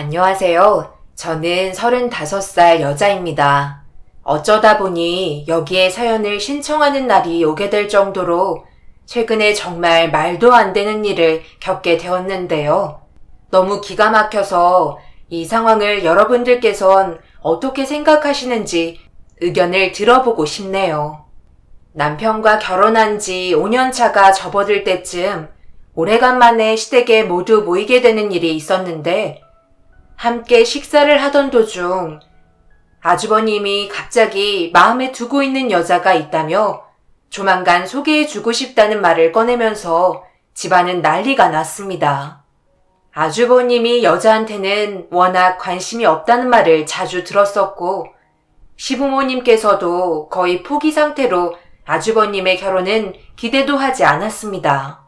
안녕하세요. 저는 35살 여자입니다. 어쩌다 보니 여기에 사연을 신청하는 날이 오게 될 정도로 최근에 정말 말도 안 되는 일을 겪게 되었는데요. 너무 기가 막혀서 이 상황을 여러분들께선 어떻게 생각하시는지 의견을 들어보고 싶네요. 남편과 결혼한 지 5년 차가 접어들 때쯤 오래간만에 시댁에 모두 모이게 되는 일이 있었는데 함께 식사를 하던 도중 아주버님이 갑자기 마음에 두고 있는 여자가 있다며 조만간 소개해주고 싶다는 말을 꺼내면서 집안은 난리가 났습니다. 아주버님이 여자한테는 워낙 관심이 없다는 말을 자주 들었었고 시부모님께서도 거의 포기 상태로 아주버님의 결혼은 기대도 하지 않았습니다.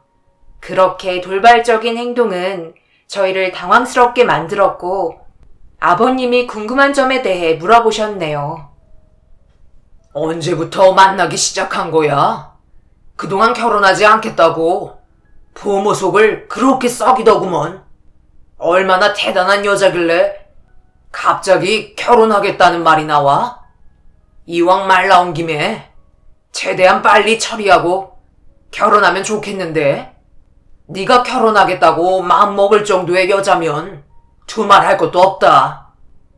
그렇게 돌발적인 행동은 저희를 당황스럽게 만들었고 아버님이 궁금한 점에 대해 물어보셨네요. 언제부터 만나기 시작한 거야? 그동안 결혼하지 않겠다고 부모 속을 그렇게 썩이더구먼. 얼마나 대단한 여자길래 갑자기 결혼하겠다는 말이 나와? 이왕 말 나온 김에 최대한 빨리 처리하고 결혼하면 좋겠는데. 네가 결혼하겠다고 마음먹을 정도의 여자면 두말할 것도 없다.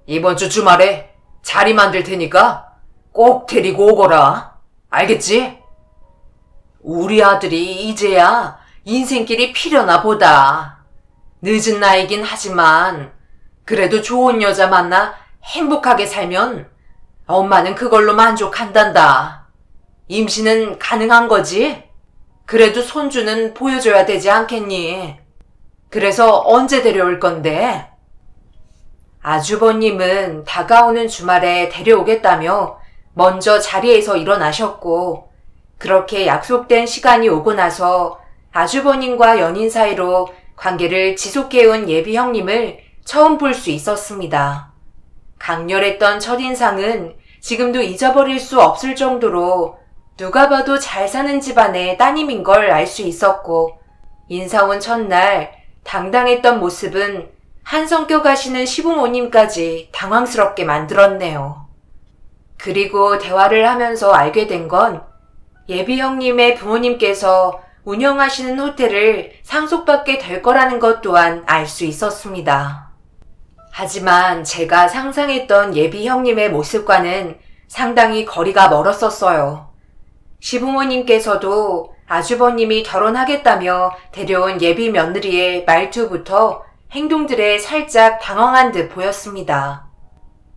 이번 주 주말에 자리 만들 테니까 꼭 데리고 오거라. 알겠지? 우리 아들이 이제야 인생길이 피려나 보다. 늦은 나이긴 하지만 그래도 좋은 여자 만나 행복하게 살면 엄마는 그걸로 만족한단다. 임신은 가능한 거지? 그래도 손주는 보여줘야 되지 않겠니? 그래서 언제 데려올 건데? 아주버님은 다가오는 주말에 데려오겠다며 먼저 자리에서 일어나셨고 그렇게 약속된 시간이 오고 나서 아주버님과 연인 사이로 관계를 지속해온 예비 형님을 처음 볼 수 있었습니다. 강렬했던 첫인상은 지금도 잊어버릴 수 없을 정도로 누가 봐도 잘 사는 집안의 따님인 걸 알 수 있었고 인사 온 첫날 당당했던 모습은 한 성격 하시는 시부모님까지 당황스럽게 만들었네요. 그리고 대화를 하면서 알게 된 건 예비 형님의 부모님께서 운영하시는 호텔을 상속받게 될 거라는 것 또한 알 수 있었습니다. 하지만 제가 상상했던 예비 형님의 모습과는 상당히 거리가 멀었었어요. 시부모님께서도 아주버님이 결혼하겠다며 데려온 예비 며느리의 말투부터 행동들에 살짝 당황한 듯 보였습니다.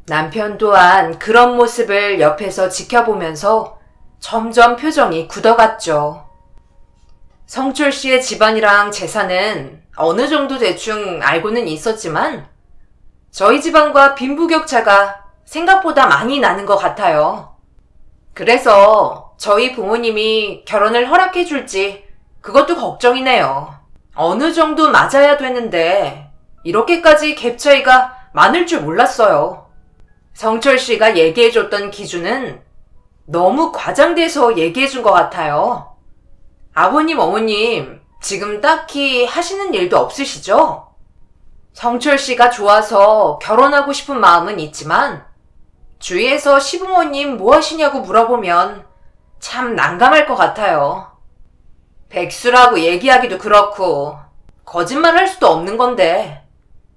남편 또한 그런 모습을 옆에서 지켜보면서 점점 표정이 굳어갔죠. 성철 씨의 집안이랑 재산은 어느 정도 대충 알고는 있었지만 저희 집안과 빈부격차가 생각보다 많이 나는 것 같아요. 그래서 저희 부모님이 결혼을 허락해 줄지 그것도 걱정이네요. 어느 정도 맞아야 되는데 이렇게까지 갭 차이가 많을 줄 몰랐어요. 성철 씨가 얘기해줬던 기준은 너무 과장돼서 얘기해준 것 같아요. 아버님, 어머님 지금 딱히 하시는 일도 없으시죠? 성철 씨가 좋아서 결혼하고 싶은 마음은 있지만 주위에서 시부모님 뭐 하시냐고 물어보면 참 난감할 것 같아요. 백수라고 얘기하기도 그렇고 거짓말 할 수도 없는 건데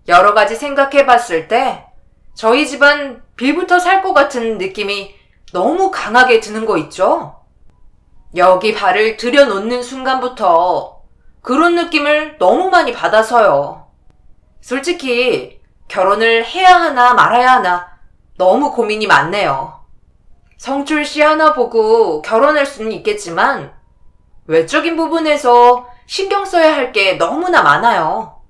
여러 가지 생각해 봤을 때 저희 집안 빌부터 살 것 같은 느낌이 너무 강하게 드는 거 있죠? 여기 발을 들여놓는 순간부터 그런 느낌을 너무 많이 받아서요. 솔직히 결혼을 해야 하나 말아야 하나 너무 고민이 많네요. 성철 씨 하나 보고 결혼할 수는 있겠지만 외적인 부분에서 신경 써야 할 게 너무나 많아요.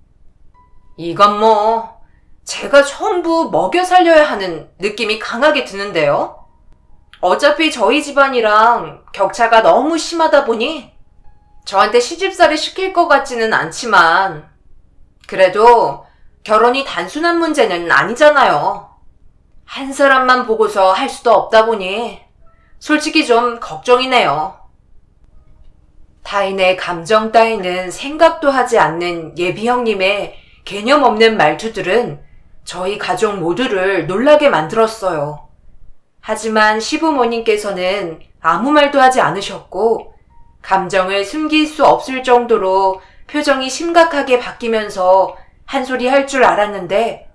이건 뭐 제가 전부 먹여 살려야 하는 느낌이 강하게 드는데요. 어차피 저희 집안이랑 격차가 너무 심하다 보니 저한테 시집살이 시킬 것 같지는 않지만 그래도 결혼이 단순한 문제는 아니잖아요. 한 사람만 보고서 할 수도 없다 보니 솔직히 좀 걱정이네요. 타인의 감정 따위는 생각도 하지 않는 예비 형님의 개념 없는 말투들은 저희 가족 모두를 놀라게 만들었어요. 하지만 시부모님께서는 아무 말도 하지 않으셨고 감정을 숨길 수 없을 정도로 표정이 심각하게 바뀌면서 한 소리 할 줄 알았는데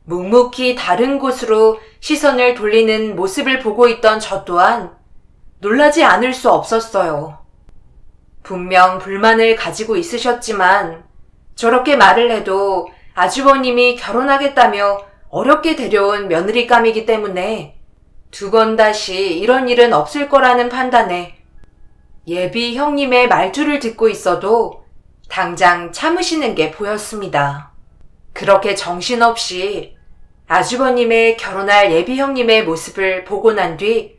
묵묵히 다른 곳으로 시선을 돌리는 모습을 보고 있던 저 또한 놀라지 않을 수 없었어요. 분명 불만을 가지고 있으셨지만 저렇게 말을 해도 아주버님이 결혼하겠다며 어렵게 데려온 며느리감이기 때문에 두 번 다시 이런 일은 없을 거라는 판단에 예비 형님의 말투를 듣고 있어도 당장 참으시는 게 보였습니다. 그렇게 정신없이 아주버님의 결혼할 예비 형님의 모습을 보고 난 뒤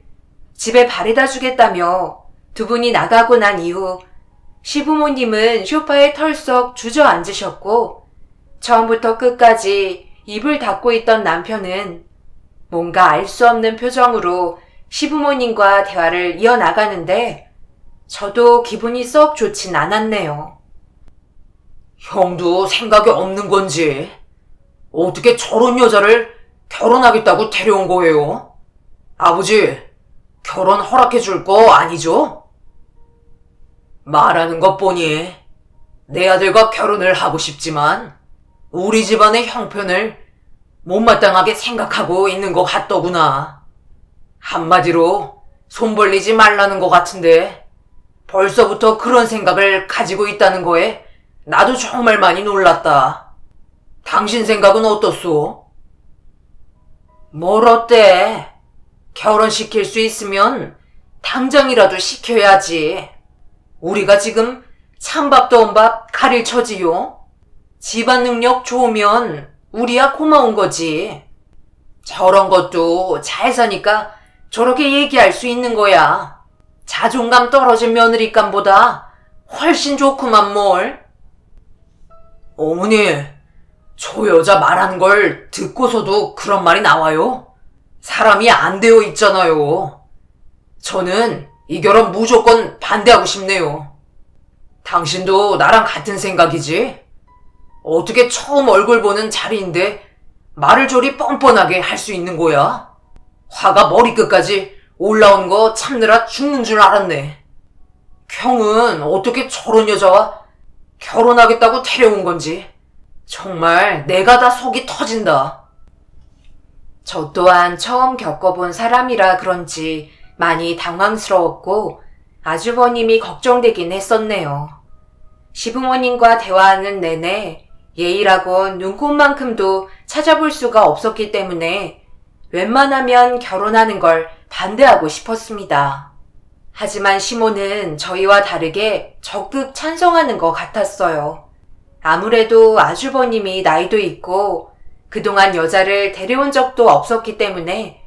집에 바래다 주겠다며 두 분이 나가고 난 이후 시부모님은 소파에 털썩 주저앉으셨고 처음부터 끝까지 입을 닫고 있던 남편은 뭔가 알 수 없는 표정으로 시부모님과 대화를 이어나가는데 저도 기분이 썩 좋진 않았네요. 형도 생각이 없는 건지 어떻게 저런 여자를 결혼하겠다고 데려온 거예요? 아버지, 결혼 허락해 줄 거 아니죠? 말하는 것 보니 내 아들과 결혼을 하고 싶지만 우리 집안의 형편을 못마땅하게 생각하고 있는 것 같더구나. 한마디로 손 벌리지 말라는 것 같은데 벌써부터 그런 생각을 가지고 있다는 거에 나도 정말 많이 놀랐다. 당신 생각은 어떻소? 뭘 어때? 결혼시킬 수 있으면 당장이라도 시켜야지. 우리가 지금 찬밥도 온 밥 가릴 처지요. 집안 능력 좋으면 우리야 고마운 거지. 저런 것도 잘 사니까 저렇게 얘기할 수 있는 거야. 자존감 떨어진 며느리감보다 훨씬 좋구만 뭘. 어머니, 저 여자 말하는 걸 듣고서도 그런 말이 나와요? 사람이 안 되어 있잖아요. 저는 이 결혼 무조건 반대하고 싶네요. 당신도 나랑 같은 생각이지? 어떻게 처음 얼굴 보는 자리인데 말을 저리 뻔뻔하게 할 수 있는 거야? 화가 머리끝까지 올라온 거 참느라 죽는 줄 알았네. 형은 어떻게 저런 여자와 결혼하겠다고 데려온 건지 정말 내가 다 속이 터진다. 저 또한 처음 겪어본 사람이라 그런지 많이 당황스러웠고 아주버님이 걱정되긴 했었네요. 시부모님과 대화하는 내내 예의라고 눈꼽만큼도 찾아볼 수가 없었기 때문에 웬만하면 결혼하는 걸 반대하고 싶었습니다. 하지만 시모는 저희와 다르게 적극 찬성하는 것 같았어요. 아무래도 아주버님이 나이도 있고 그동안 여자를 데려온 적도 없었기 때문에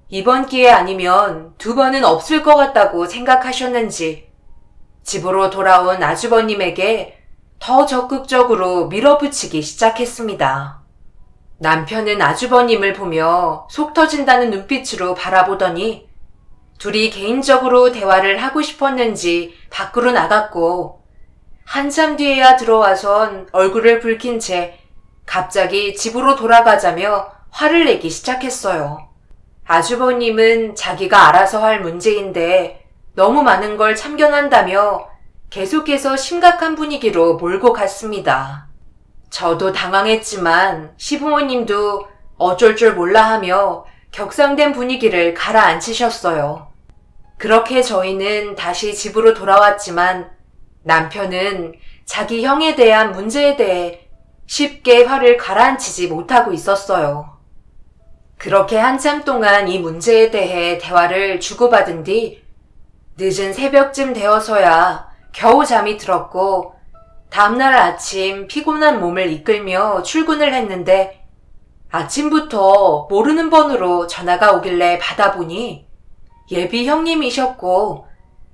이번 기회 아니면 두 번은 없을 것 같다고 생각하셨는지 집으로 돌아온 아주버님에게 더 적극적으로 밀어붙이기 시작했습니다. 남편은 아주버님을 보며 속 터진다는 눈빛으로 바라보더니 둘이 개인적으로 대화를 하고 싶었는지 밖으로 나갔고 한참 뒤에야 들어와선 얼굴을 붉힌 채 갑자기 집으로 돌아가자며 화를 내기 시작했어요. 아주버님은 자기가 알아서 할 문제인데 너무 많은 걸 참견한다며 계속해서 심각한 분위기로 몰고 갔습니다. 저도 당황했지만 시부모님도 어쩔 줄 몰라 하며 격상된 분위기를 가라앉히셨어요. 그렇게 저희는 다시 집으로 돌아왔지만 남편은 자기 형에 대한 문제에 대해 쉽게 화를 가라앉히지 못하고 있었어요. 그렇게 한참 동안 이 문제에 대해 대화를 주고받은 뒤 늦은 새벽쯤 되어서야 겨우 잠이 들었고 다음날 아침 피곤한 몸을 이끌며 출근을 했는데 아침부터 모르는 번호로 전화가 오길래 받아보니 예비 형님이셨고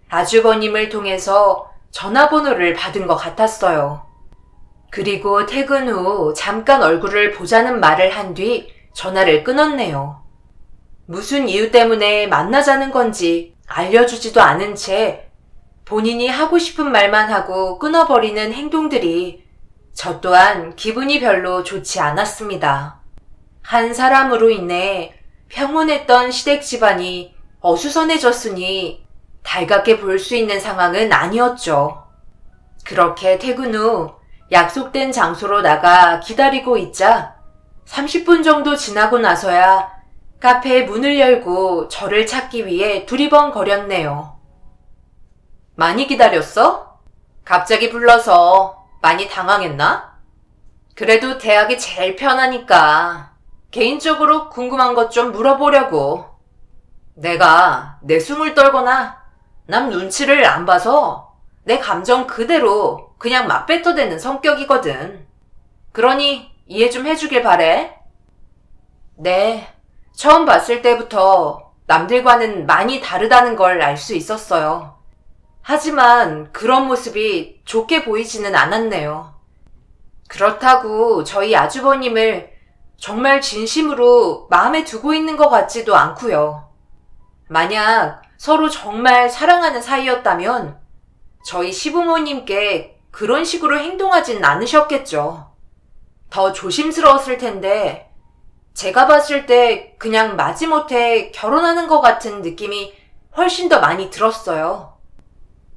아주버님을 통해서 전화번호를 받은 것 같았어요. 그리고 퇴근 후 잠깐 얼굴을 보자는 말을 한 뒤 전화를 끊었네요. 무슨 이유 때문에 만나자는 건지 알려주지도 않은 채 본인이 하고 싶은 말만 하고 끊어버리는 행동들이 저 또한 기분이 별로 좋지 않았습니다. 한 사람으로 인해 평온했던 시댁 집안이 어수선해졌으니 달갑게 볼 수 있는 상황은 아니었죠. 그렇게 퇴근 후 약속된 장소로 나가 기다리고 있자 30분 정도 지나고 나서야 카페의 문을 열고 저를 찾기 위해 두리번거렸네요. 많이 기다렸어? 갑자기 불러서 많이 당황했나? 그래도 대학이 제일 편하니까 개인적으로 궁금한 것 좀 물어보려고. 내가 내숭을 떨거나 남 눈치를 안 봐서 내 감정 그대로 그냥 막 뱉어대는 성격이거든. 그러니 이해 좀 해주길 바래. 네, 처음 봤을 때부터 남들과는 많이 다르다는 걸 알 수 있었어요. 하지만 그런 모습이 좋게 보이지는 않았네요. 그렇다고 저희 아주버님을 정말 진심으로 마음에 두고 있는 것 같지도 않고요. 만약 서로 정말 사랑하는 사이였다면 저희 시부모님께 그런 식으로 행동하진 않으셨겠죠. 더 조심스러웠을 텐데 제가 봤을 때 그냥 마지못해 결혼하는 것 같은 느낌이 훨씬 더 많이 들었어요.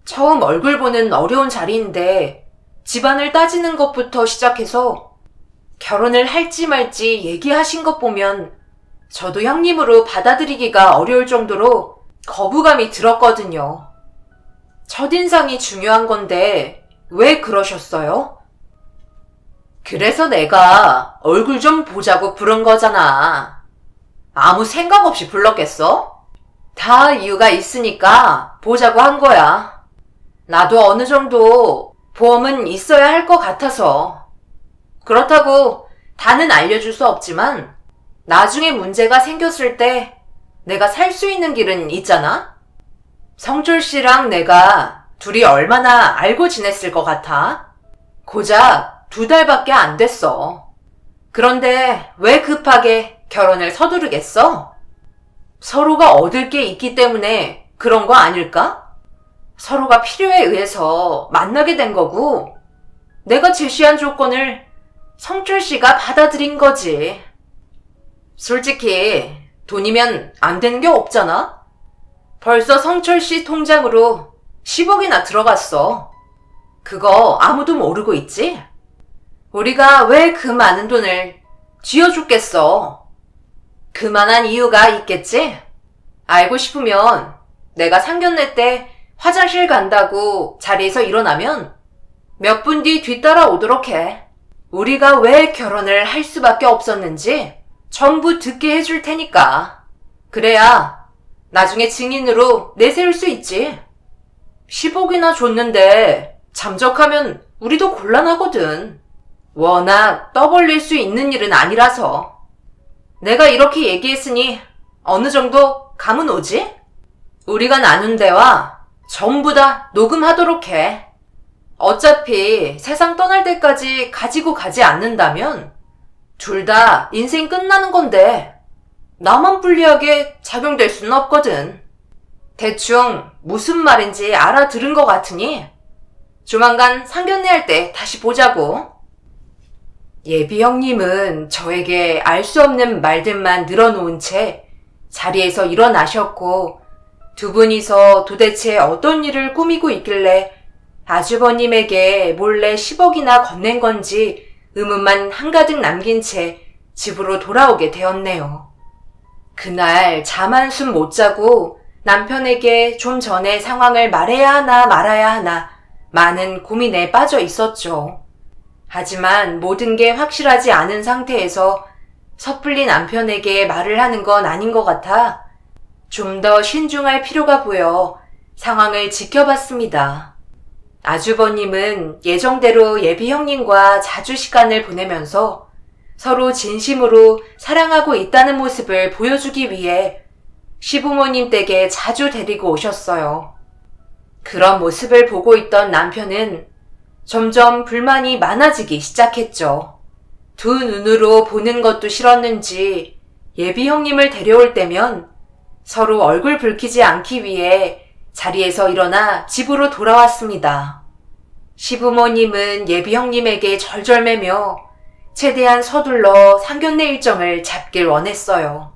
처음 얼굴 보는 어려운 자리인데 집안을 따지는 것부터 시작해서 결혼을 할지 말지 얘기하신 것 보면 저도 형님으로 받아들이기가 어려울 정도로 거부감이 들었거든요. 첫인상이 중요한 건데 왜 그러셨어요? 그래서 내가 얼굴 좀 보자고 부른 거잖아. 아무 생각 없이 불렀겠어? 다 이유가 있으니까 보자고 한 거야. 나도 어느 정도 보험은 있어야 할 것 같아서. 그렇다고 다는 알려줄 수 없지만 나중에 문제가 생겼을 때 내가 살 수 있는 길은 있잖아? 성철 씨랑 내가 둘이 얼마나 알고 지냈을 것 같아? 고작 2달밖에 안 됐어. 그런데 왜 급하게 결혼을 서두르겠어? 서로가 얻을 게 있기 때문에 그런 거 아닐까? 서로가 필요에 의해서 만나게 된 거고 내가 제시한 조건을 성철 씨가 받아들인 거지. 솔직히 돈이면 안 되는 게 없잖아? 벌써 성철 씨 통장으로 10억이나 들어갔어. 그거 아무도 모르고 있지? 우리가 왜 그 많은 돈을 쥐어줬겠어? 그만한 이유가 있겠지? 알고 싶으면 내가 상견례 때 화장실 간다고 자리에서 일어나면 몇 분 뒤 뒤따라 오도록 해. 우리가 왜 결혼을 할 수밖에 없었는지 전부 듣게 해줄 테니까. 그래야 나중에 증인으로 내세울 수 있지. 10억이나 줬는데 잠적하면 우리도 곤란하거든. 워낙 떠벌릴 수 있는 일은 아니라서. 내가 이렇게 얘기했으니 어느 정도 감은 오지? 우리가 나눈 대화 전부 다 녹음하도록 해. 어차피 세상 떠날 때까지 가지고 가지 않는다면 둘 다 인생 끝나는 건데 나만 불리하게 작용될 수는 없거든. 대충 무슨 말인지 알아들은 것 같으니 조만간 상견례 할 때 다시 보자고. 예비 형님은 저에게 알 수 없는 말들만 늘어놓은 채 자리에서 일어나셨고 두 분이서 도대체 어떤 일을 꾸미고 있길래 아주버님에게 몰래 10억이나 건넨 건지 의문만 한가득 남긴 채 집으로 돌아오게 되었네요. 그날 잠 한숨 못 자고 남편에게 좀 전에 상황을 말해야 하나 말아야 하나 많은 고민에 빠져 있었죠. 하지만 모든 게 확실하지 않은 상태에서 섣불리 남편에게 말을 하는 건 아닌 것 같아 좀 더 신중할 필요가 보여 상황을 지켜봤습니다. 아주버님은 예정대로 예비 형님과 자주 시간을 보내면서 서로 진심으로 사랑하고 있다는 모습을 보여주기 위해 시부모님 댁에 자주 데리고 오셨어요. 그런 모습을 보고 있던 남편은 점점 불만이 많아지기 시작했죠. 두 눈으로 보는 것도 싫었는지 예비 형님을 데려올 때면 서로 얼굴 붉히지 않기 위해 자리에서 일어나 집으로 돌아왔습니다. 시부모님은 예비 형님에게 절절매며 최대한 서둘러 상견례 일정을 잡길 원했어요.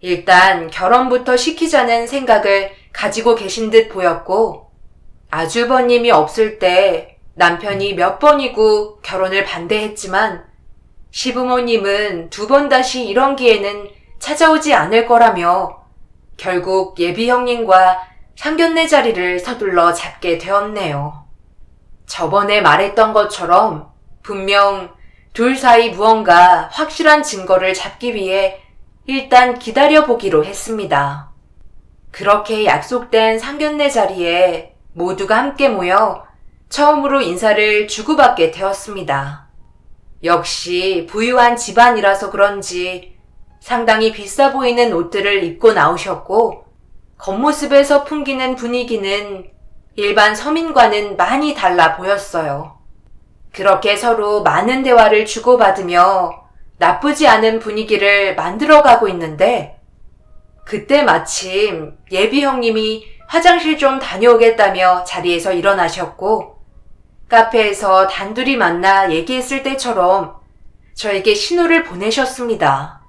일단 결혼부터 시키자는 생각을 가지고 계신 듯 보였고, 아주버님이 없을 때 남편이 몇 번이고 결혼을 반대했지만 시부모님은 두 번 다시 이런 기회는 찾아오지 않을 거라며 결국 예비 형님과 상견례 자리를 서둘러 잡게 되었네요. 저번에 말했던 것처럼 분명 둘 사이 무언가 확실한 증거를 잡기 위해 일단 기다려보기로 했습니다. 그렇게 약속된 상견례 자리에 모두가 함께 모여 처음으로 인사를 주고받게 되었습니다. 역시 부유한 집안이라서 그런지 상당히 비싸 보이는 옷들을 입고 나오셨고, 겉모습에서 풍기는 분위기는 일반 서민과는 많이 달라 보였어요. 그렇게 서로 많은 대화를 주고받으며 나쁘지 않은 분위기를 만들어가고 있는데, 그때 마침 예비 형님이 화장실 좀 다녀오겠다며 자리에서 일어나셨고, 카페에서 단둘이 만나 얘기했을 때처럼 저에게 신호를 보내셨습니다.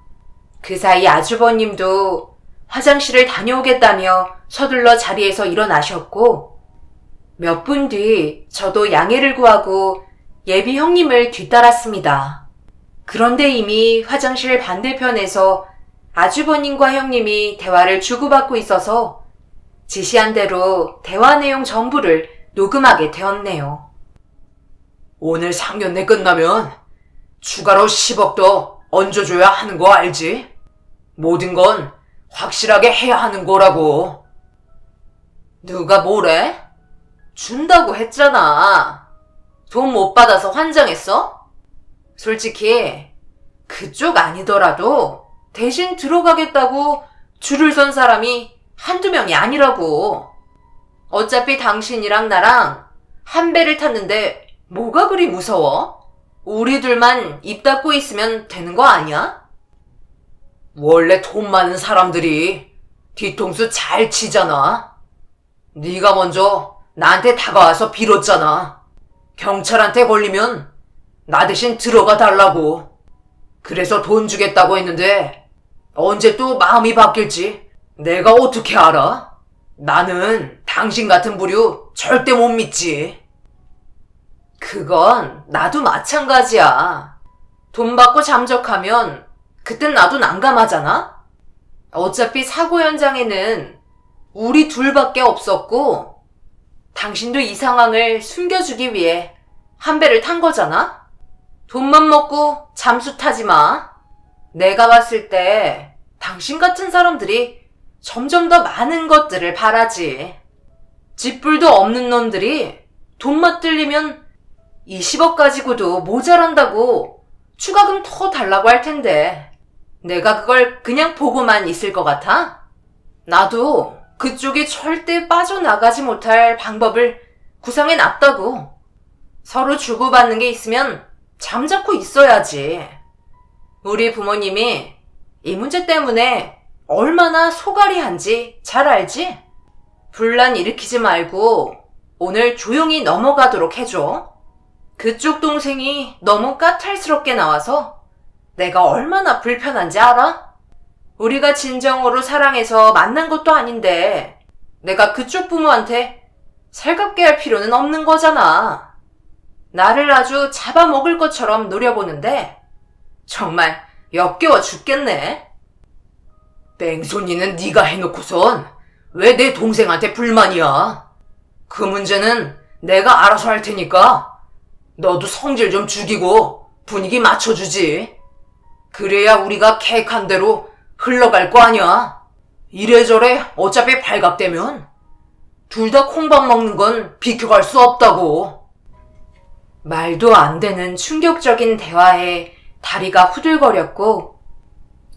그 사이 아주버님도 화장실을 다녀오겠다며 서둘러 자리에서 일어나셨고, 몇 분 뒤 저도 양해를 구하고 예비 형님을 뒤따랐습니다. 그런데 이미 화장실 반대편에서 아주버님과 형님이 대화를 주고받고 있어서 지시한 대로 대화 내용 전부를 녹음하게 되었네요. 오늘 상견례 끝나면 추가로 10억 더 얹어줘야 하는 거 알지? 모든 건 확실하게 해야 하는 거라고. 누가 뭐래? 준다고 했잖아. 돈 못 받아서 환장했어? 솔직히 그쪽 아니더라도 대신 들어가겠다고 줄을 선 사람이 한두 명이 아니라고. 어차피 당신이랑 나랑 한 배를 탔는데 뭐가 그리 무서워? 우리 둘만 입 닫고 있으면 되는 거 아니야? 원래 돈 많은 사람들이 뒤통수 잘 치잖아. 네가 먼저 나한테 다가와서 빌었잖아. 경찰한테 걸리면 나 대신 들어가 달라고. 그래서 돈 주겠다고 했는데 언제 또 마음이 바뀔지 내가 어떻게 알아? 나는 당신 같은 부류 절대 못 믿지. 그건 나도 마찬가지야. 돈 받고 잠적하면 그땐 나도 난감하잖아? 어차피 사고 현장에는 우리 둘밖에 없었고, 당신도 이 상황을 숨겨주기 위해 한 배를 탄 거잖아? 돈만 먹고 잠수 타지 마. 내가 봤을 때 당신 같은 사람들이 점점 더 많은 것들을 바라지. 쥐뿔도 없는 놈들이 돈 맛들리면 20억 가지고도 모자란다고 추가금 더 달라고 할 텐데 내가 그걸 그냥 보고만 있을 것 같아? 나도 그쪽이 절대 빠져나가지 못할 방법을 구상해 놨다고. 서로 주고받는 게 있으면 잠자코 있어야지. 우리 부모님이 이 문제 때문에 얼마나 소갈이한지 잘 알지? 분란 일으키지 말고 오늘 조용히 넘어가도록 해줘. 그쪽 동생이 너무 까탈스럽게 나와서 내가 얼마나 불편한지 알아? 우리가 진정으로 사랑해서 만난 것도 아닌데 내가 그쪽 부모한테 살갑게 할 필요는 없는 거잖아. 나를 아주 잡아먹을 것처럼 노려보는데 정말 역겨워 죽겠네. 뺑소니는 네가 해놓고선 왜 내 동생한테 불만이야? 그 문제는 내가 알아서 할 테니까 너도 성질 좀 죽이고 분위기 맞춰주지. 그래야 우리가 계획한 대로 흘러갈 거 아니야. 이래저래 어차피 발각되면 둘 다 콩밥 먹는 건 비켜갈 수 없다고. 말도 안 되는 충격적인 대화에 다리가 후들거렸고,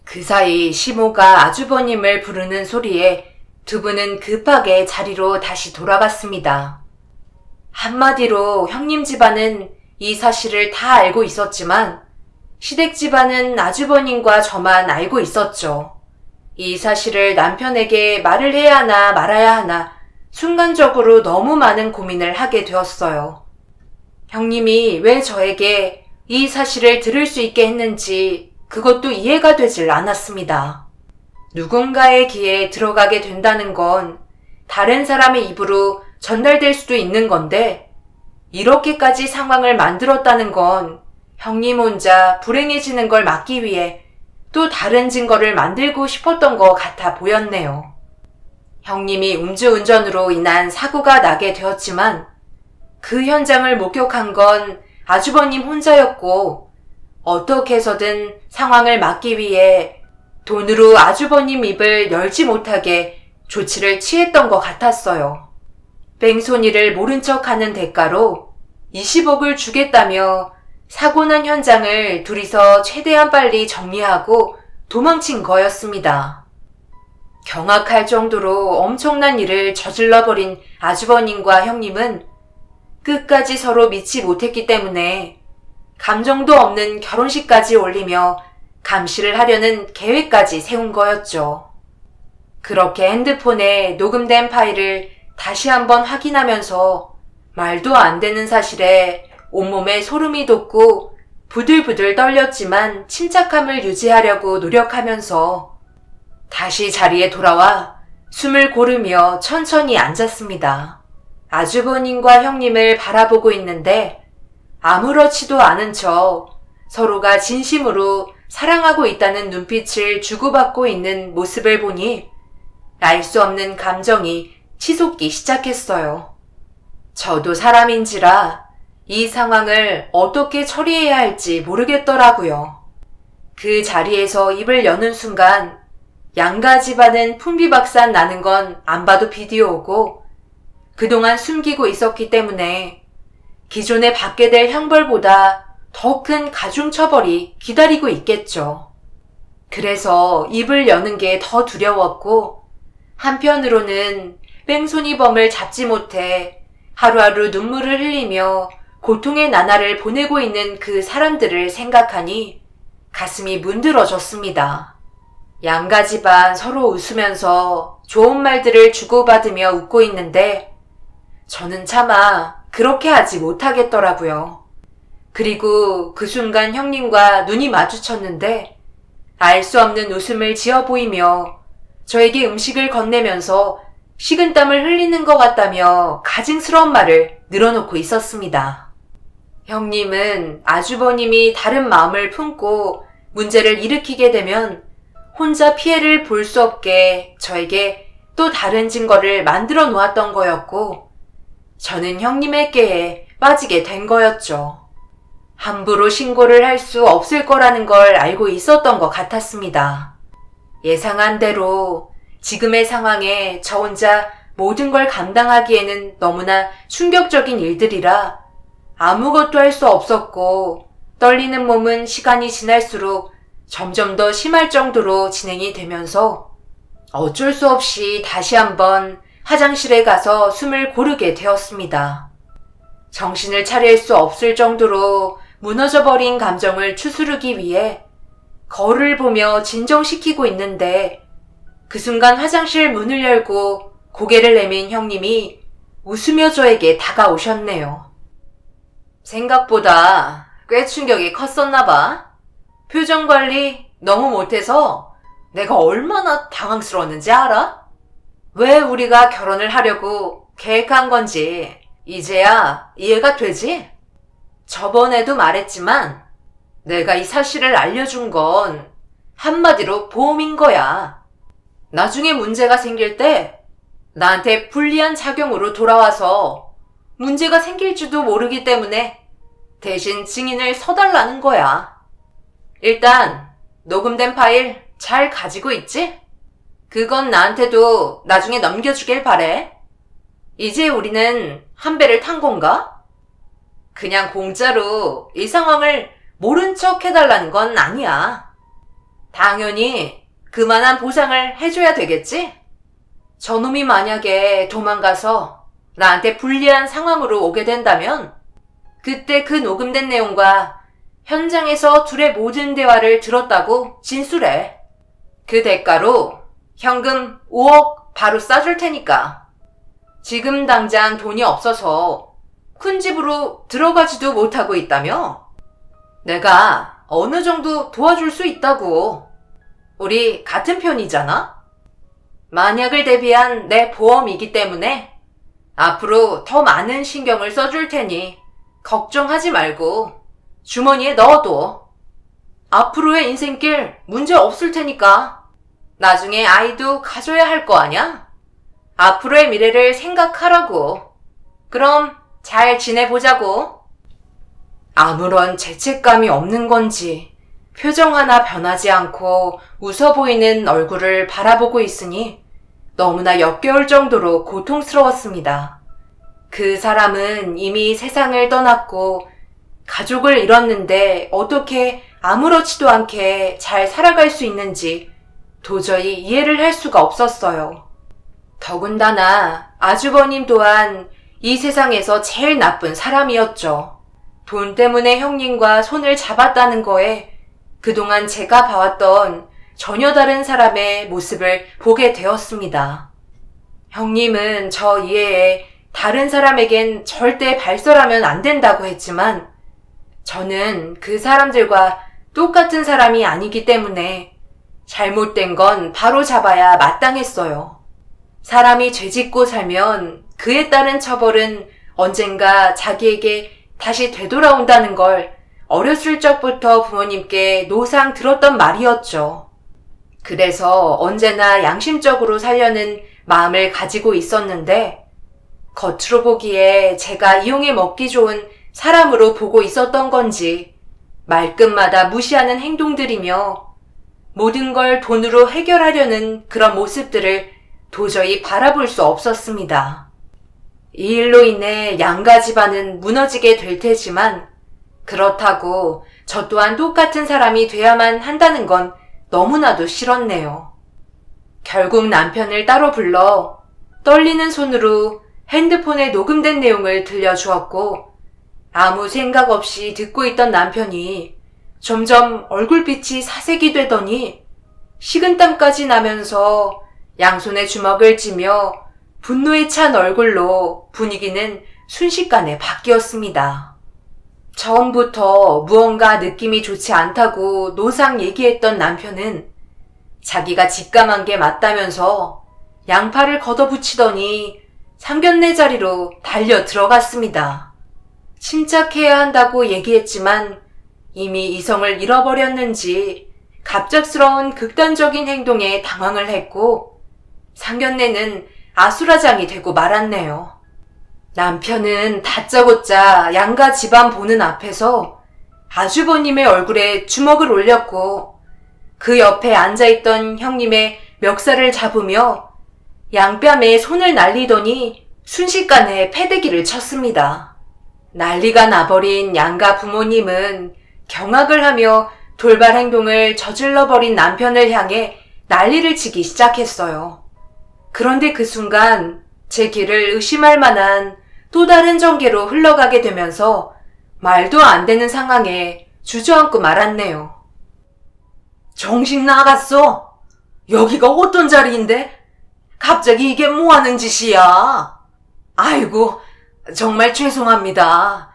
그 사이 시모가 아주버님을 부르는 소리에 두 분은 급하게 자리로 다시 돌아갔습니다. 한마디로 형님 집안은 이 사실을 다 알고 있었지만 시댁 집안은 아주버님과 저만 알고 있었죠. 이 사실을 남편에게 말을 해야 하나 말아야 하나 순간적으로 너무 많은 고민을 하게 되었어요. 형님이 왜 저에게 이 사실을 들을 수 있게 했는지 그것도 이해가 되질 않았습니다. 누군가의 귀에 들어가게 된다는 건 다른 사람의 입으로 전달될 수도 있는 건데 이렇게까지 상황을 만들었다는 건 형님 혼자 불행해지는 걸 막기 위해 또 다른 증거를 만들고 싶었던 것 같아 보였네요. 형님이 음주운전으로 인한 사고가 나게 되었지만 그 현장을 목격한 건 아주버님 혼자였고 어떻게 해서든 상황을 막기 위해 돈으로 아주버님 입을 열지 못하게 조치를 취했던 것 같았어요. 뺑소니를 모른 척하는 대가로 20억을 주겠다며 사고 난 현장을 둘이서 최대한 빨리 정리하고 도망친 거였습니다. 경악할 정도로 엄청난 일을 저질러버린 아주버님과 형님은 끝까지 서로 믿지 못했기 때문에 감정도 없는 결혼식까지 올리며 감시를 하려는 계획까지 세운 거였죠. 그렇게 핸드폰에 녹음된 파일을 다시 한번 확인하면서 말도 안 되는 사실에 온몸에 소름이 돋고 부들부들 떨렸지만 침착함을 유지하려고 노력하면서 다시 자리에 돌아와 숨을 고르며 천천히 앉았습니다. 아주버님과 형님을 바라보고 있는데 아무렇지도 않은 척 서로가 진심으로 사랑하고 있다는 눈빛을 주고받고 있는 모습을 보니 알 수 없는 감정이 치솟기 시작했어요. 저도 사람인지라 이 상황을 어떻게 처리해야 할지 모르겠더라고요. 그 자리에서 입을 여는 순간 양가 집안은 풍비박산 나는 건 안 봐도 비디오고 그동안 숨기고 있었기 때문에 기존에 받게 될 형벌보다 더 큰 가중처벌이 기다리고 있겠죠. 그래서 입을 여는 게 더 두려웠고 한편으로는 뺑소니범을 잡지 못해 하루하루 눈물을 흘리며 고통의 나날을 보내고 있는 그 사람들을 생각하니 가슴이 문드러졌습니다. 양가 집안 서로 웃으면서 좋은 말들을 주고받으며 웃고 있는데 저는 차마 그렇게 하지 못하겠더라고요. 그리고 그 순간 형님과 눈이 마주쳤는데 알 수 없는 웃음을 지어 보이며 저에게 음식을 건네면서 식은땀을 흘리는 것 같다며 가증스러운 말을 늘어놓고 있었습니다. 형님은 아주버님이 다른 마음을 품고 문제를 일으키게 되면 혼자 피해를 볼 수 없게 저에게 또 다른 증거를 만들어 놓았던 거였고 저는 형님의 깨에 빠지게 된 거였죠. 함부로 신고를 할 수 없을 거라는 걸 알고 있었던 것 같았습니다. 예상한 대로 지금의 상황에 저 혼자 모든 걸 감당하기에는 너무나 충격적인 일들이라 아무것도 할 수 없었고 떨리는 몸은 시간이 지날수록 점점 더 심할 정도로 진행이 되면서 어쩔 수 없이 다시 한번 화장실에 가서 숨을 고르게 되었습니다. 정신을 차릴 수 없을 정도로 무너져버린 감정을 추스르기 위해 거울을 보며 진정시키고 있는데 그 순간 화장실 문을 열고 고개를 내민 형님이 웃으며 저에게 다가오셨네요. 생각보다 꽤 충격이 컸었나 봐. 표정 관리 너무 못해서 내가 얼마나 당황스러웠는지 알아? 왜 우리가 결혼을 하려고 계획한 건지 이제야 이해가 되지? 저번에도 말했지만 내가 이 사실을 알려준 건 한마디로 보험인 거야. 나중에 문제가 생길 때 나한테 불리한 작용으로 돌아와서 문제가 생길지도 모르기 때문에 대신 증인을 서달라는 거야. 일단 녹음된 파일 잘 가지고 있지? 그건 나한테도 나중에 넘겨주길 바래. 이제 우리는 한 배를 탄 건가? 그냥 공짜로 이 상황을 모른 척 해달라는 건 아니야. 당연히 그만한 보상을 해줘야 되겠지? 저놈이 만약에 도망가서 나한테 불리한 상황으로 오게 된다면 그때 그 녹음된 내용과 현장에서 둘의 모든 대화를 들었다고 진술해. 그 대가로 현금 5억 바로 싸줄 테니까. 지금 당장 돈이 없어서 큰 집으로 들어가지도 못하고 있다며? 내가 어느 정도 도와줄 수 있다고. 우리 같은 편이잖아? 만약을 대비한 내 보험이기 때문에 앞으로 더 많은 신경을 써줄 테니 걱정하지 말고 주머니에 넣어둬. 앞으로의 인생길 문제 없을 테니까. 나중에 아이도 가져야 할 거 아냐? 앞으로의 미래를 생각하라고. 그럼 잘 지내보자고. 아무런 죄책감이 없는 건지 표정 하나 변하지 않고 웃어 보이는 얼굴을 바라보고 있으니 너무나 역겨울 정도로 고통스러웠습니다. 그 사람은 이미 세상을 떠났고 가족을 잃었는데 어떻게 아무렇지도 않게 잘 살아갈 수 있는지 도저히 이해를 할 수가 없었어요. 더군다나 아주버님 또한 이 세상에서 제일 나쁜 사람이었죠. 돈 때문에 형님과 손을 잡았다는 거에 그동안 제가 봐왔던 전혀 다른 사람의 모습을 보게 되었습니다. 형님은 저 이외에 다른 사람에겐 절대 발설하면 안 된다고 했지만 저는 그 사람들과 똑같은 사람이 아니기 때문에 잘못된 건 바로 잡아야 마땅했어요. 사람이 죄짓고 살면 그에 따른 처벌은 언젠가 자기에게 다시 되돌아온다는 걸 어렸을 적부터 부모님께 노상 들었던 말이었죠. 그래서 언제나 양심적으로 살려는 마음을 가지고 있었는데 겉으로 보기에 제가 이용해 먹기 좋은 사람으로 보고 있었던 건지 말끝마다 무시하는 행동들이며 모든 걸 돈으로 해결하려는 그런 모습들을 도저히 바라볼 수 없었습니다. 이 일로 인해 양가 집안은 무너지게 될 테지만 그렇다고 저 또한 똑같은 사람이 돼야만 한다는 건 너무나도 싫었네요. 결국 남편을 따로 불러 떨리는 손으로 핸드폰에 녹음된 내용을 들려주었고 아무 생각 없이 듣고 있던 남편이 점점 얼굴빛이 사색이 되더니 식은땀까지 나면서 양손에 주먹을 쥐며 분노에 찬 얼굴로 분위기는 순식간에 바뀌었습니다. 처음부터 무언가 느낌이 좋지 않다고 노상 얘기했던 남편은 자기가 직감한 게 맞다면서 양팔을 걷어붙이더니 상견례 자리로 달려 들어갔습니다. 침착해야 한다고 얘기했지만 이미 이성을 잃어버렸는지 갑작스러운 극단적인 행동에 당황을 했고 상견례는 아수라장이 되고 말았네요. 남편은 다짜고짜 양가 집안 보는 앞에서 아주버님의 얼굴에 주먹을 올렸고 그 옆에 앉아있던 형님의 멱살을 잡으며 양뺨에 손을 날리더니 순식간에 패대기를 쳤습니다. 난리가 나버린 양가 부모님은 경악을 하며 돌발 행동을 저질러버린 남편을 향해 난리를 치기 시작했어요. 그런데 그 순간 제 길을 의심할 만한 또 다른 전개로 흘러가게 되면서 말도 안 되는 상황에 주저앉고 말았네요. 정신 나갔어? 여기가 어떤 자리인데? 갑자기 이게 뭐 하는 짓이야? 아이고, 정말 죄송합니다.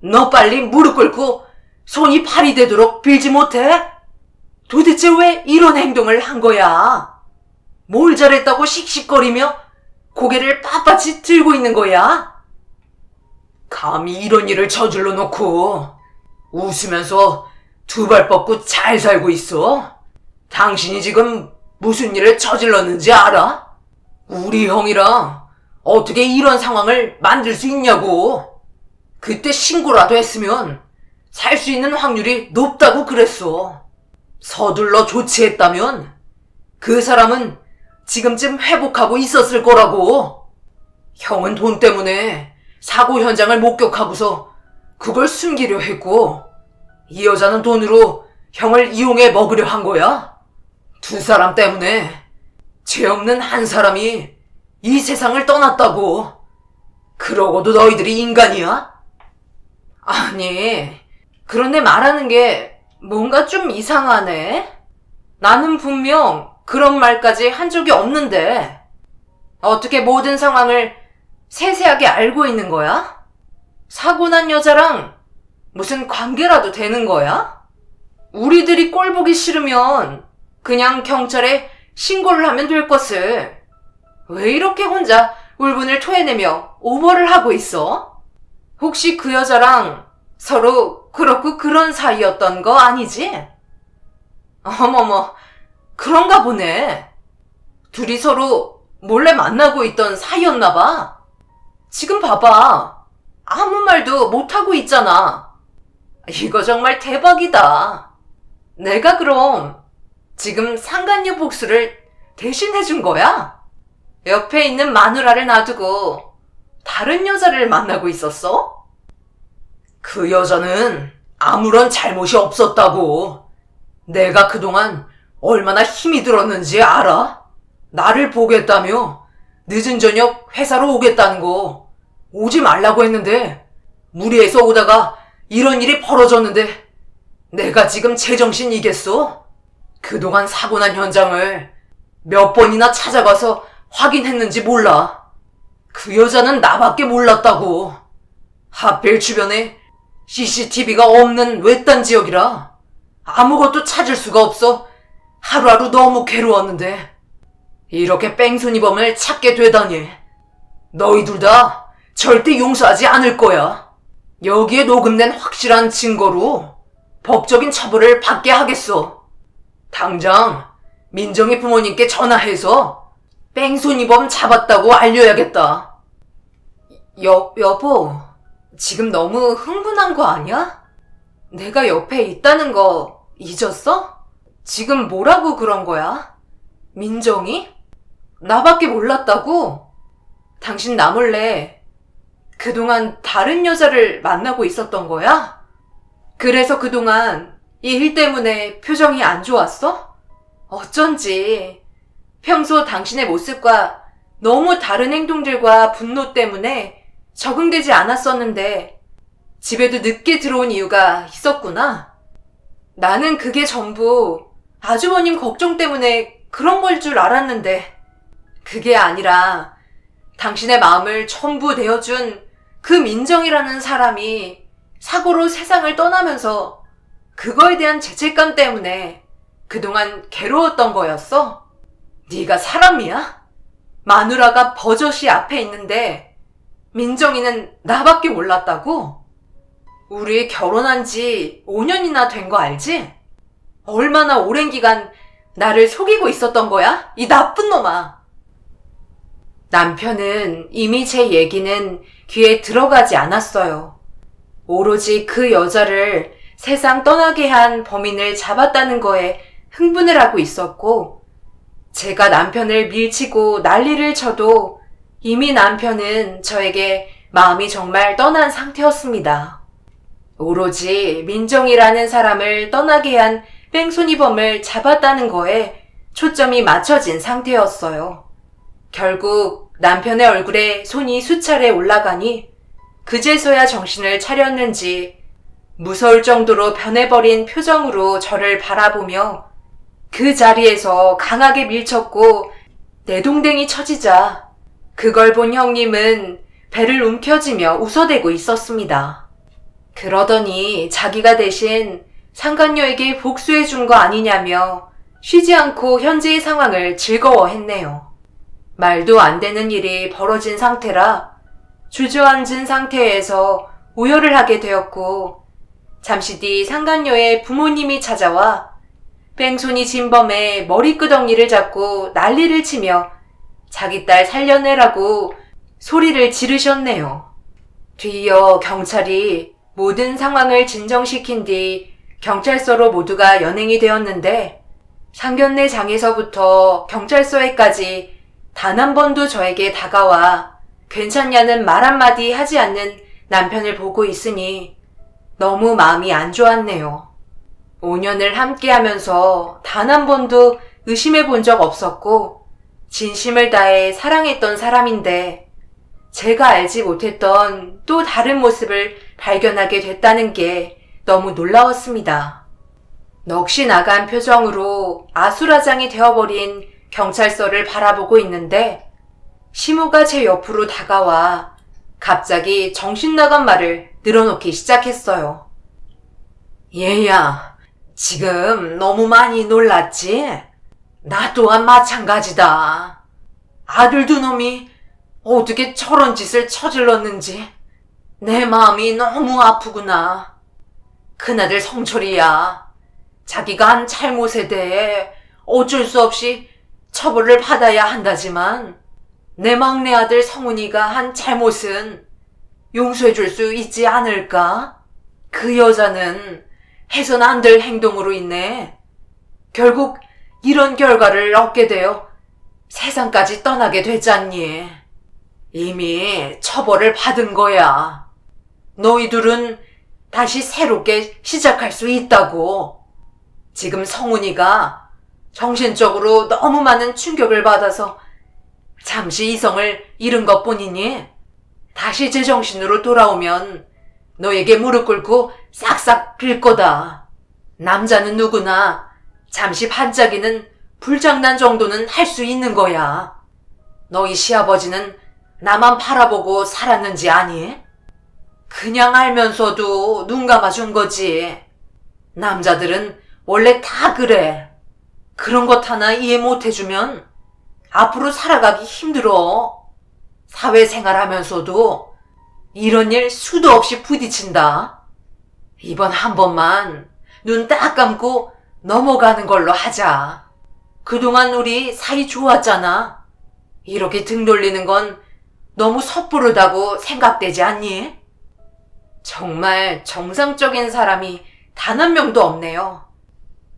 너 빨리 무릎 꿇고 손이 팔이 되도록 빌지 못해? 도대체 왜 이런 행동을 한 거야? 뭘 잘했다고 씩씩거리며 고개를 빳빳이 들고 있는 거야? 감히 이런 일을 저질러 놓고 웃으면서 두 발 뻗고 잘 살고 있어? 당신이 지금 무슨 일을 저질렀는지 알아? 우리 형이랑 어떻게 이런 상황을 만들 수 있냐고. 그때 신고라도 했으면 살 수 있는 확률이 높다고 그랬어. 서둘러 조치했다면 그 사람은 지금쯤 회복하고 있었을 거라고. 형은 돈 때문에 사고 현장을 목격하고서 그걸 숨기려 했고 이 여자는 돈으로 형을 이용해 먹으려 한 거야. 두 사람 때문에 죄 없는 한 사람이 이 세상을 떠났다고. 그러고도 너희들이 인간이야? 아니, 그런데 말하는 게 뭔가 좀 이상하네. 나는 분명 그런 말까지 한 적이 없는데 어떻게 모든 상황을 세세하게 알고 있는 거야? 사고 난 여자랑 무슨 관계라도 되는 거야? 우리들이 꼴 보기 싫으면 그냥 경찰에 신고를 하면 될 것을. 왜 이렇게 혼자 울분을 토해내며 오버를 하고 있어? 혹시 그 여자랑 서로 그렇고 그런 사이였던 거 아니지? 어머머, 그런가 보네. 둘이 서로 몰래 만나고 있던 사이였나 봐. 지금 봐봐. 아무 말도 못하고 있잖아. 이거 정말 대박이다. 내가 그럼 지금 상간녀 복수를 대신 해준 거야? 옆에 있는 마누라를 놔두고 다른 여자를 만나고 있었어? 그 여자는 아무런 잘못이 없었다고. 내가 그동안 얼마나 힘이 들었는지 알아? 나를 보겠다며 늦은 저녁 회사로 오겠다는 거 오지 말라고 했는데 무리해서 오다가 이런 일이 벌어졌는데 내가 지금 제정신이겠어? 그동안 사고 난 현장을 몇 번이나 찾아가서 확인했는지 몰라. 그 여자는 나밖에 몰랐다고. 하필 주변에 CCTV가 없는 외딴 지역이라 아무것도 찾을 수가 없어 하루하루 너무 괴로웠는데 이렇게 뺑소니범을 찾게 되다니. 너희 둘 다 절대 용서하지 않을 거야. 여기에 녹음된 확실한 증거로 법적인 처벌을 받게 하겠어. 당장 민정이 부모님께 전화해서 뺑소니범 잡았다고 알려야겠다. 여보, 지금 너무 흥분한 거 아니야? 내가 옆에 있다는 거 잊었어? 지금 뭐라고 그런 거야? 민정이? 나밖에 몰랐다고? 당신 나 몰래 그동안 다른 여자를 만나고 있었던 거야? 그래서 그동안 이 일 때문에 표정이 안 좋았어? 어쩐지 평소 당신의 모습과 너무 다른 행동들과 분노 때문에 적응되지 않았었는데 집에도 늦게 들어온 이유가 있었구나. 나는 그게 전부 아주버님 걱정 때문에 그런 걸 줄 알았는데 그게 아니라 당신의 마음을 전부 내어준 그 민정이라는 사람이 사고로 세상을 떠나면서 그거에 대한 죄책감 때문에 그동안 괴로웠던 거였어? 네가 사람이야? 마누라가 버젓이 앞에 있는데 민정이는 나밖에 몰랐다고? 우리 결혼한 지 5년이나 된 거 알지? 얼마나 오랜 기간 나를 속이고 있었던 거야? 이 나쁜 놈아. 남편은 이미 제 얘기는 귀에 들어가지 않았어요. 오로지 그 여자를 세상 떠나게 한 범인을 잡았다는 거에 흥분을 하고 있었고, 제가 남편을 밀치고 난리를 쳐도 이미 남편은 저에게 마음이 정말 떠난 상태였습니다. 오로지 민정이라는 사람을 떠나게 한 뺑소니범을 잡았다는 거에 초점이 맞춰진 상태였어요. 결국 남편의 얼굴에 손이 수차례 올라가니 그제서야 정신을 차렸는지 무서울 정도로 변해버린 표정으로 저를 바라보며 그 자리에서 강하게 밀쳤고 내동댕이 쳐지자 그걸 본 형님은 배를 움켜쥐며 웃어대고 있었습니다. 그러더니 자기가 대신 상간녀에게 복수해준 거 아니냐며 쉬지 않고 현재의 상황을 즐거워했네요. 말도 안 되는 일이 벌어진 상태라 주저앉은 상태에서 오열을 하게 되었고, 잠시 뒤 상간녀의 부모님이 찾아와 뺑소니 진범의 머리끄덩이를 잡고 난리를 치며 자기 딸 살려내라고 소리를 지르셨네요. 뒤이어 경찰이 모든 상황을 진정시킨 뒤 경찰서로 모두가 연행이 되었는데, 상견례 장에서부터 경찰서에까지 단 한 번도 저에게 다가와 괜찮냐는 말 한마디 하지 않는 남편을 보고 있으니 너무 마음이 안 좋았네요. 5년을 함께 하면서 단 한 번도 의심해 본 적 없었고 진심을 다해 사랑했던 사람인데 제가 알지 못했던 또 다른 모습을 발견하게 됐다는 게 너무 놀라웠습니다. 넋이 나간 표정으로 아수라장이 되어버린 경찰서를 바라보고 있는데 시모가 제 옆으로 다가와 갑자기 정신 나간 말을 늘어놓기 시작했어요. 얘야, 지금 너무 많이 놀랐지? 나 또한 마찬가지다. 아들 두 놈이 어떻게 저런 짓을 저질렀는지 내 마음이 너무 아프구나. 큰아들 성철이야. 자기가 한 잘못에 대해 어쩔 수 없이 처벌을 받아야 한다지만 내 막내 아들 성훈이가 한 잘못은 용서해 줄 수 있지 않을까? 그 여자는 해선 안 될 행동으로 인해 결국 이런 결과를 얻게 되어 세상까지 떠나게 됐잖니. 이미 처벌을 받은 거야. 너희들은 다시 새롭게 시작할 수 있다고. 지금 성훈이가 정신적으로 너무 많은 충격을 받아서 잠시 이성을 잃은 것뿐이니 다시 제정신으로 돌아오면 너에게 무릎 꿇고 싹싹 빌 거다. 남자는 누구나 잠시 반짝이는 불장난 정도는 할 수 있는 거야. 너희 시아버지는 나만 바라보고 살았는지 아니? 그냥 알면서도 눈 감아준 거지. 남자들은 원래 다 그래. 그런 것 하나 이해 못 해주면 앞으로 살아가기 힘들어. 사회생활 하면서도 이런 일 수도 없이 부딪힌다. 이번 한 번만 눈 딱 감고 넘어가는 걸로 하자. 그동안 우리 사이 좋았잖아. 이렇게 등 돌리는 건 너무 섣부르다고 생각되지 않니? 정말 정상적인 사람이 단 한 명도 없네요.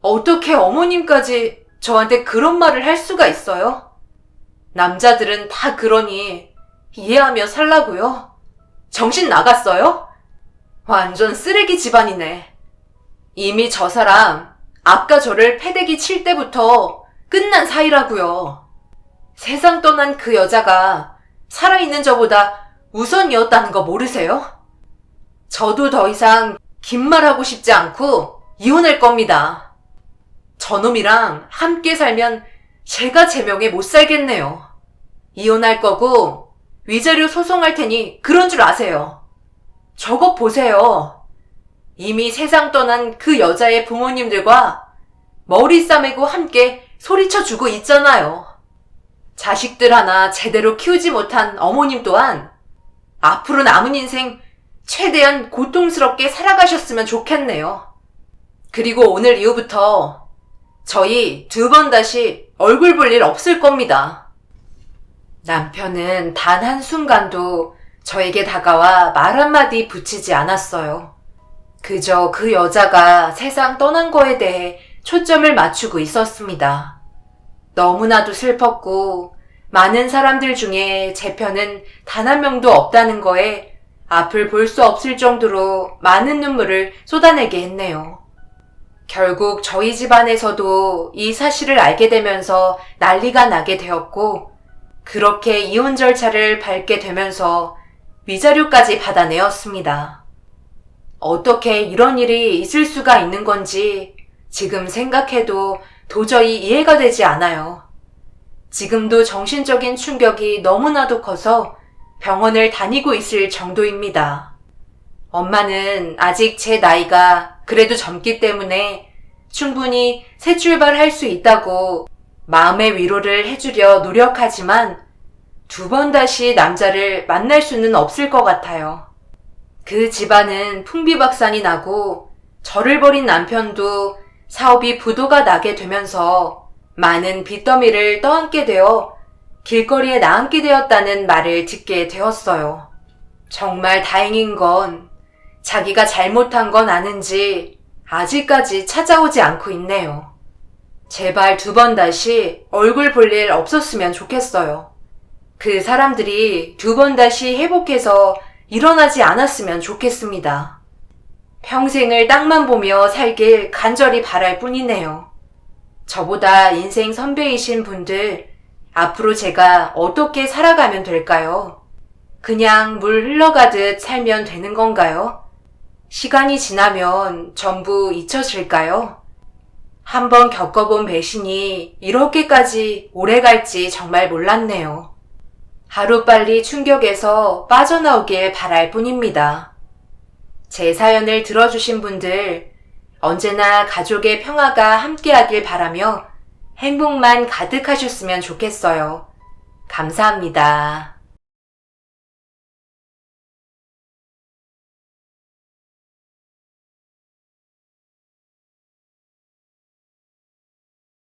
어떻게 어머님까지 저한테 그런 말을 할 수가 있어요? 남자들은 다 그러니 이해하며 살라고요? 정신 나갔어요? 완전 쓰레기 집안이네. 이미 저 사람 아까 저를 패대기 칠 때부터 끝난 사이라고요. 세상 떠난 그 여자가 살아있는 저보다 우선이었다는 거 모르세요? 저도 더 이상 긴 말하고 싶지 않고 이혼할 겁니다. 저놈이랑 함께 살면 제가 제 명에 못 살겠네요. 이혼할 거고 위자료 소송할 테니 그런 줄 아세요. 저거 보세요. 이미 세상 떠난 그 여자의 부모님들과 머리 싸매고 함께 소리쳐주고 있잖아요. 자식들 하나 제대로 키우지 못한 어머님 또한 앞으로 남은 인생 최대한 고통스럽게 살아가셨으면 좋겠네요. 그리고 오늘 이후부터 저희 2번 다시 얼굴 볼 일 없을 겁니다. 남편은 단 한순간도 저에게 다가와 말 한마디 붙이지 않았어요. 그저 그 여자가 세상 떠난 거에 대해 초점을 맞추고 있었습니다. 너무나도 슬펐고 많은 사람들 중에 제 편은 단 한 명도 없다는 거에 앞을 볼 수 없을 정도로 많은 눈물을 쏟아내게 했네요. 결국 저희 집안에서도 이 사실을 알게 되면서 난리가 나게 되었고 그렇게 이혼 절차를 밟게 되면서 위자료까지 받아내었습니다. 어떻게 이런 일이 있을 수가 있는 건지 지금 생각해도 도저히 이해가 되지 않아요. 지금도 정신적인 충격이 너무나도 커서 병원을 다니고 있을 정도입니다. 엄마는 아직 제 나이가 그래도 젊기 때문에 충분히 새 출발할 수 있다고 마음의 위로를 해주려 노력하지만 2번 다시 남자를 만날 수는 없을 것 같아요. 그 집안은 풍비박산이 나고 저를 버린 남편도 사업이 부도가 나게 되면서 많은 빚더미를 떠안게 되어 길거리에 나앉게 되었다는 말을 듣게 되었어요. 정말 다행인 건 자기가 잘못한 건 아는지 아직까지 찾아오지 않고 있네요. 제발 2번 다시 얼굴 볼 일 없었으면 좋겠어요. 그 사람들이 2번 다시 회복해서 일어나지 않았으면 좋겠습니다. 평생을 땅만 보며 살길 간절히 바랄 뿐이네요. 저보다 인생 선배이신 분들, 앞으로 제가 어떻게 살아가면 될까요? 그냥 물 흘러가듯 살면 되는 건가요? 시간이 지나면 전부 잊혀질까요? 한번 겪어본 배신이 이렇게까지 오래 갈지 정말 몰랐네요. 하루빨리 충격에서 빠져나오길 바랄 뿐입니다. 제 사연을 들어주신 분들, 언제나 가족의 평화가 함께하길 바라며 행복만 가득하셨으면 좋겠어요. 감사합니다.